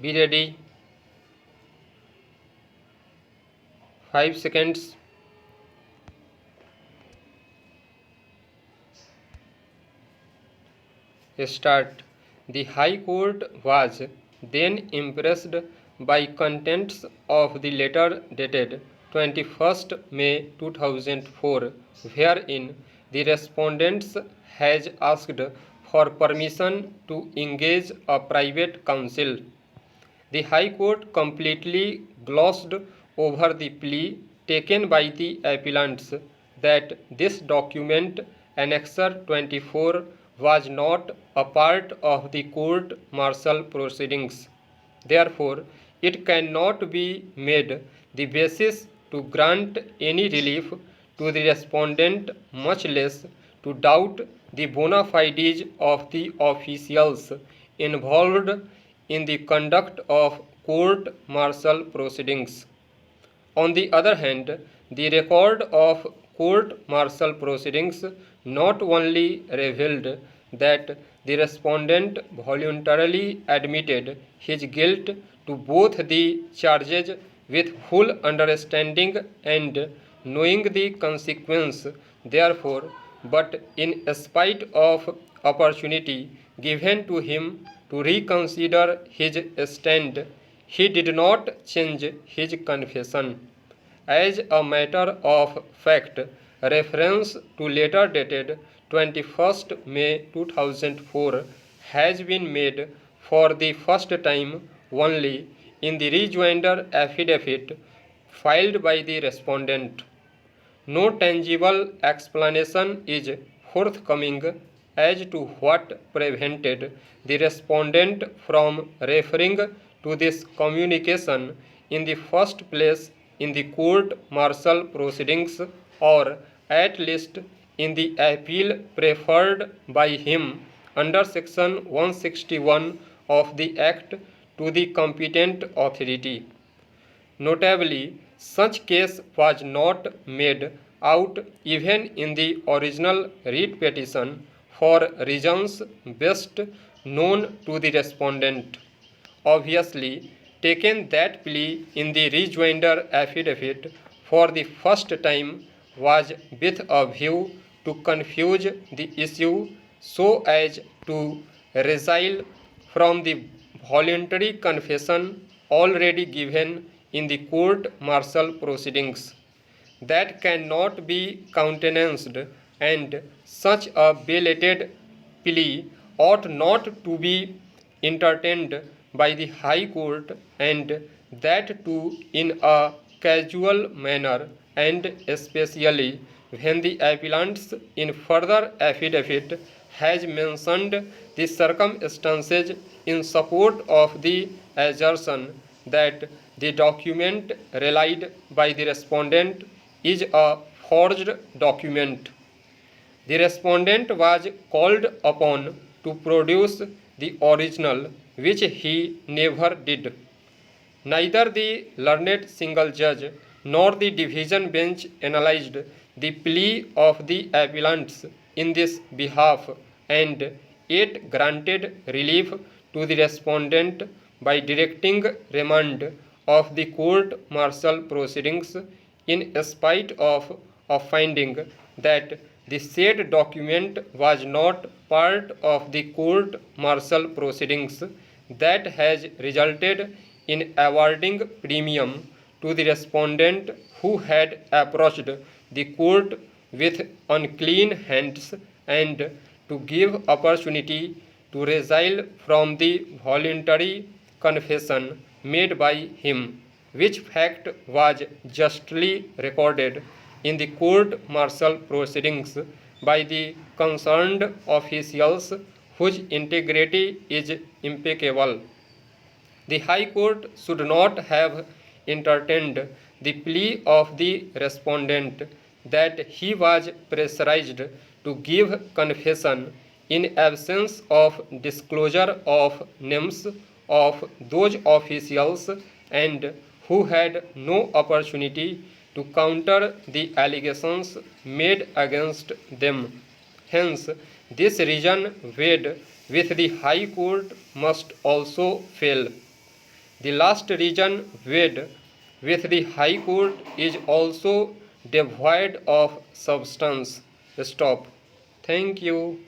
Be ready. 5 seconds. Start. The High Court was then impressed by contents of the letter dated 21st May 2004, wherein the respondents has asked for permission to engage a private counsel. The High Court completely glossed over the plea taken by the appellants that this document, Annexure 24, was not a part of the court-martial proceedings. Therefore, it cannot be made the basis to grant any relief to the respondent, much less to doubt the bona fides of the officials involved in the conduct of court-martial proceedings. On the other hand, the record of court-martial proceedings not only revealed that the respondent voluntarily admitted his guilt to both the charges with full understanding and knowing the consequence, therefore, but in spite of opportunity given to him to reconsider his stand, he did not change his confession. As a matter of fact, reference to letter dated 21st May 2004 has been made for the first time only in the rejoinder affidavit filed by the respondent. No tangible explanation is forthcoming as to what prevented the respondent from referring to this communication in the first place in the court-martial proceedings, or at least in the appeal preferred by him under Section 161 of the Act to the competent authority. Notably, such case was not made out even in the original writ petition for reasons best known to the respondent. Obviously, taken that plea in the rejoinder affidavit for the first time was with a view to confuse the issue so as to resile from the voluntary confession already given in the court-martial proceedings. That cannot be countenanced, and such a belated plea ought not to be entertained by the High Court, and that too in a casual manner, and especially when the appellants in further affidavit has mentioned the circumstances in support of the assertion that the document relied by the respondent is a forged document. The respondent was called upon to produce the original, which he never did. Neither the learned single judge nor the division bench analyzed the plea of the appellants in this behalf, and yet granted relief to the respondent by directing remand of the court-martial proceedings in spite of a finding that the said document was not part of the court-martial proceedings, that has resulted in awarding premium to the respondent who had approached the court with unclean hands, and to give opportunity to resile from the voluntary confession made by him, which fact was justly recorded in the court-martial proceedings by the concerned officials, whose integrity is impeccable. The High Court should not have entertained the plea of the respondent that he was pressurized to give confession in absence of disclosure of names of those officials, and who had no opportunity to counter the allegations made against them. Hence, this reason weighed with the High Court must also fail. The last reason weighed with the High Court is also devoid of substance. Stop. Thank you.